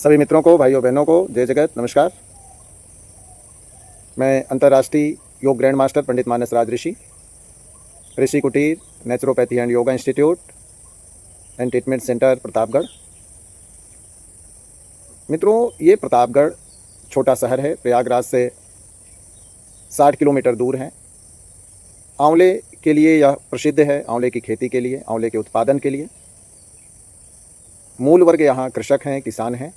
सभी मित्रों को, भाइयों बहनों को जय जगत नमस्कार। मैं अंतर्राष्ट्रीय योग ग्रैंड मास्टर पंडित मानस राज ऋषि कुटीर naturopathy and yoga institute and treatment centre Pratapgarh. मित्रों, ये प्रतापगढ़ छोटा शहर है, प्रयागराज से 60 किलोमीटर दूर है। आंवले के लिए यह प्रसिद्ध है, आंवले की खेती के लिए, आंवले के उत्पादन के लिए। मूल वर्ग यहाँ कृषक हैं, किसान हैं।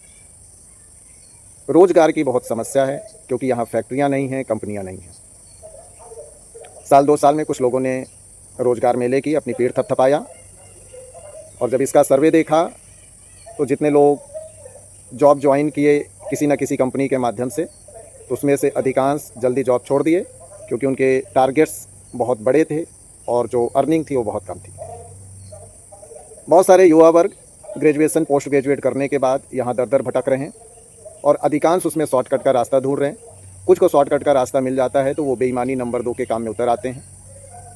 रोजगार की बहुत समस्या है क्योंकि यहाँ फैक्ट्रियाँ नहीं हैं, कंपनियाँ नहीं हैं। साल 2 साल में कुछ लोगों ने रोजगार मेले की, अपनी पीठ थपथपाया, और जब इसका सर्वे देखा तो जितने लोग जॉब ज्वाइन किए किसी न किसी कंपनी के माध्यम से, तो उसमें से अधिकांश जल्दी जॉब छोड़ दिए क्योंकि उनके टारगेट्स बहुत बड़े थे और जो अर्निंग थी वो बहुत कम थी। बहुत सारे युवा वर्ग ग्रेजुएशन पोस्ट ग्रेजुएट करने के बाद यहाँ दर दर भटक रहे हैं और अधिकांश उसमें शॉर्टकट का रास्ता ढूंढ रहे हैं। कुछ को शॉर्टकट का रास्ता मिल जाता है तो वो बेईमानी नंबर 2 के काम में उतर आते हैं,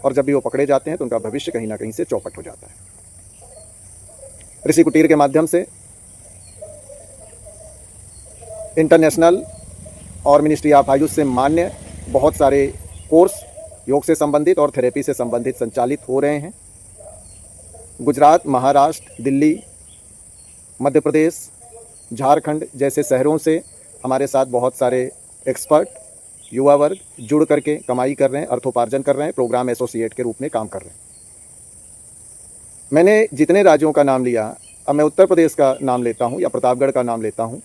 और जब भी वो पकड़े जाते हैं तो उनका भविष्य कहीं ना कहीं से चौपट हो जाता है। ऋषि कुटीर के माध्यम से इंटरनेशनल और मिनिस्ट्री ऑफ आयुष से मान्य बहुत सारे कोर्स योग से संबंधित और थेरेपी से संबंधित संचालित हो रहे हैं। गुजरात, महाराष्ट्र, दिल्ली, मध्य प्रदेश, झारखंड जैसे शहरों से हमारे साथ बहुत सारे एक्सपर्ट युवा वर्ग जुड़ करके कमाई कर रहे हैं, अर्थोपार्जन कर रहे हैं, प्रोग्राम एसोसिएट के रूप में काम कर रहे हैं। मैंने जितने राज्यों का नाम लिया, अब मैं उत्तर प्रदेश का नाम लेता हूं या प्रतापगढ़ का नाम लेता हूं,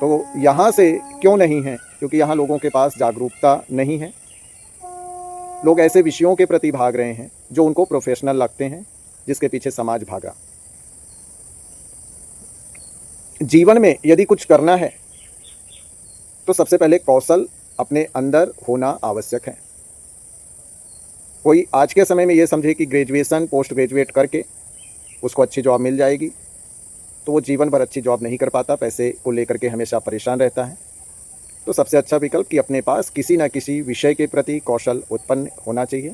तो यहाँ से क्यों नहीं है? क्योंकि यहाँ लोगों के पास जागरूकता नहीं है। लोग ऐसे विषयों के प्रति भाग रहे हैं जो उनको प्रोफेशनल लगते हैं, जिसके पीछे समाज भागा। जीवन में यदि कुछ करना है तो सबसे पहले कौशल अपने अंदर होना आवश्यक है। कोई आज के समय में ये समझे कि ग्रेजुएशन पोस्ट ग्रेजुएट करके उसको अच्छी जॉब मिल जाएगी, तो वो जीवन भर अच्छी जॉब नहीं कर पाता, पैसे को लेकर के हमेशा परेशान रहता है। तो सबसे अच्छा विकल्प कि अपने पास किसी न किसी विषय के प्रति कौशल उत्पन्न होना चाहिए।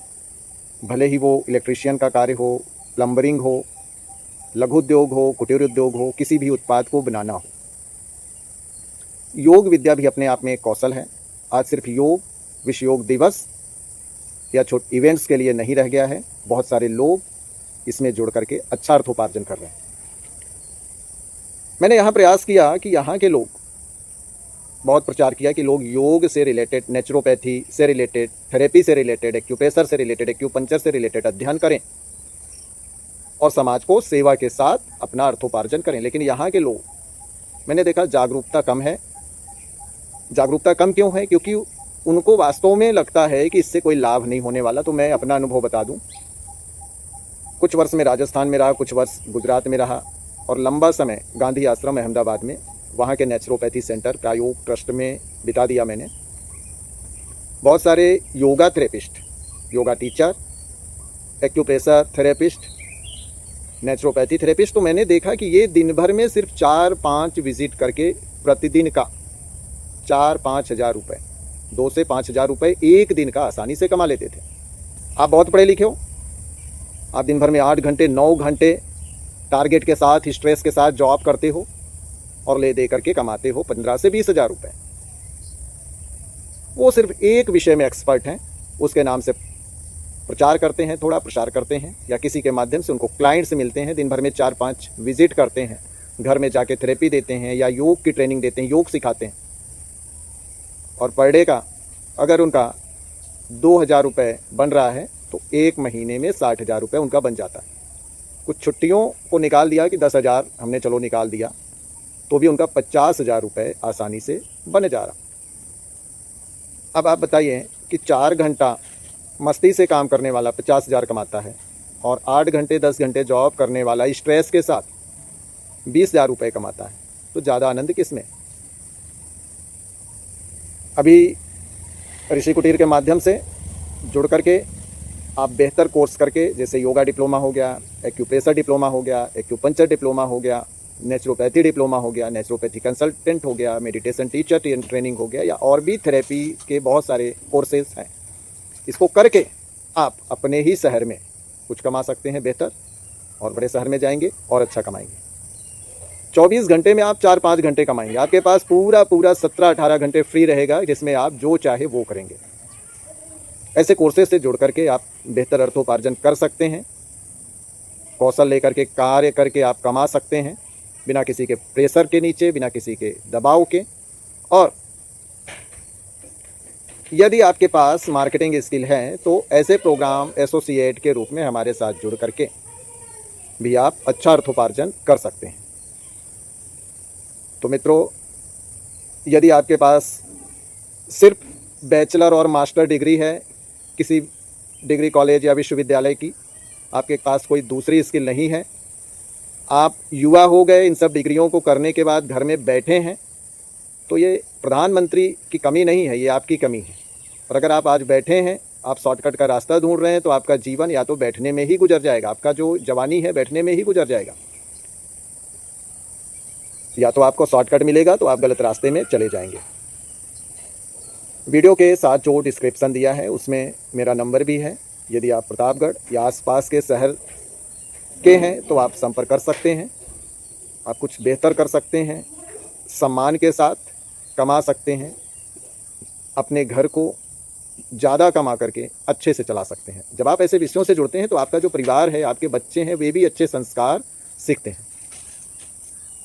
भले ही वो इलेक्ट्रीशियन का कार्य हो, प्लम्बरिंग हो, लघु उद्योग हो, कुटीर उद्योग हो, किसी भी उत्पाद को बनाना हो। योग विद्या भी अपने आप में एक कौशल है। आज सिर्फ योग, विश्व योग दिवस या छोटे इवेंट्स के लिए नहीं रह गया है। बहुत सारे लोग इसमें जुड़ करके अच्छा अर्थोपार्जन कर रहे हैं। मैंने यहाँ प्रयास किया कि यहाँ के लोग, बहुत प्रचार किया कि लोग योग से रिलेटेड, नेचुरोपैथी से रिलेटेड, थेरेपी से रिलेटेड, एक्यूप्रेशर से रिलेटेड, एक्यूपंक्चर से रिलेटेड अध्ययन करें और समाज को सेवा के साथ अपना अर्थोपार्जन करें। लेकिन यहाँ के लोग, मैंने देखा जागरूकता कम है। जागरूकता कम क्यों है? क्योंकि उनको वास्तव में लगता है कि इससे कोई लाभ नहीं होने वाला। तो मैं अपना अनुभव बता दूं, कुछ वर्ष में राजस्थान में रहा, कुछ वर्ष गुजरात में रहा, और लंबा समय गांधी आश्रम अहमदाबाद में, वहाँ के नेचुरोपैथी सेंटर प्रायोग ट्रस्ट में बिता दिया मैंने। बहुत सारे yoga therapist, yoga teacher, acupressure therapist, naturopathy therapist, तो मैंने देखा कि ये दिन भर में सिर्फ 4-5 विजिट करके प्रतिदिन का 4-5 हज़ार रुपये, 2 से 5 हज़ार रुपये एक दिन का आसानी से कमा लेते थे। आप बहुत पढ़े लिखे हो, आप दिन भर में 8 घंटे 9 घंटे टारगेट के साथ, स्ट्रेस के साथ जॉब करते हो और ले दे करके कमाते हो 15 से 20 हज़ार रुपये। वो सिर्फ एक विषय में एक्सपर्ट हैं, उसके नाम से प्रचार करते हैं, थोड़ा प्रसार करते हैं, या किसी के माध्यम से उनको क्लाइंट्स मिलते हैं, दिन भर में 4-5 विजिट करते हैं, घर में जाके थेरेपी देते हैं या योग की ट्रेनिंग देते हैं, योग सिखाते हैं, और पर डे का अगर उनका 2,000 रुपये बन रहा है तो एक महीने में 60,000 रुपये उनका बन जाता है। कुछ छुट्टियों को निकाल दिया कि 10,000 हमने चलो निकाल दिया, तो भी उनका 50,000 रुपये आसानी से बन जा रहा। अब आप बताइए कि 4 घंटा मस्ती से काम करने वाला 50,000 कमाता है, और 8 घंटे 10 घंटे जॉब करने वाला स्ट्रेस के साथ 20,000 रुपये कमाता है, तो ज़्यादा आनंद किस में? अभी ऋषि कुटीर के माध्यम से जुड़ करके आप बेहतर कोर्स करके, जैसे योगा डिप्लोमा हो गया, एक्यूप्रेशर डिप्लोमा हो गया, एक्यूपंक्चर डिप्लोमा हो गया, नेचुरोपैथी डिप्लोमा हो गया, नेचुरोपैथी कंसल्टेंट हो गया, मेडिटेशन टीचर ट्रेनिंग हो गया, या और भी थेरेपी के बहुत सारे कोर्सेज हैं। इसको करके आप अपने ही शहर में कुछ कमा सकते हैं बेहतर, और बड़े शहर में जाएंगे और अच्छा कमाएंगे। 24 घंटे में आप 4-5 घंटे कमाएंगे। आपके पास पूरा 17-18 घंटे फ्री रहेगा, जिसमें आप जो चाहे वो करेंगे। ऐसे कोर्सेज से जुड़ करके आप बेहतर अर्थोपार्जन कर सकते हैं। कौशल लेकर के कार्य करके आप कमा सकते हैं, बिना किसी के प्रेशर के नीचे, बिना किसी के दबाव के। और यदि आपके पास मार्केटिंग स्किल है तो ऐसे प्रोग्राम एसोसिएट के रूप में हमारे साथ जुड़ करके भी आप अच्छा अर्थोपार्जन कर सकते हैं। तो मित्रों, यदि आपके पास सिर्फ बैचलर और मास्टर डिग्री है किसी डिग्री कॉलेज या विश्वविद्यालय की, आपके पास कोई दूसरी स्किल नहीं है, आप युवा हो गए, इन सब डिग्रियों को करने के बाद घर में बैठे हैं, तो ये प्रधानमंत्री की कमी नहीं है, ये आपकी कमी है। और अगर आप आज बैठे हैं, आप शॉर्टकट का रास्ता ढूंढ रहे हैं, तो आपका जीवन या तो बैठने में ही गुजर जाएगा, आपका जो जवानी है बैठने में ही गुजर जाएगा। या तो आपको शॉर्टकट मिलेगा तो आप गलत रास्ते में चले जाएंगे। वीडियो के साथ जो डिस्क्रिप्शन दिया है उसमें मेरा नंबर भी है। यदि आप प्रतापगढ़ या आसपास के शहर के हैं तो आप संपर्क कर सकते हैं। आप कुछ बेहतर कर सकते हैं, सम्मान के साथ कमा सकते हैं, अपने घर को ज़्यादा कमा करके अच्छे से चला सकते हैं। जब आप ऐसे विषयों से जुड़ते हैं तो आपका जो परिवार है, आपके बच्चे हैं, वे भी अच्छे संस्कार सीखते हैं।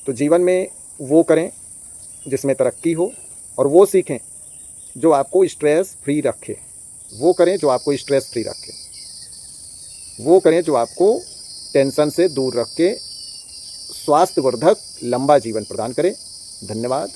तो जीवन में वो करें जिसमें तरक्की हो, और वो सीखें जो आपको स्ट्रेस फ्री रखे। वो करें जो आपको स्ट्रेस फ्री रखे, वो करें जो आपको टेंशन से दूर रख के स्वास्थ्यवर्धक लंबा जीवन प्रदान करे। धन्यवाद।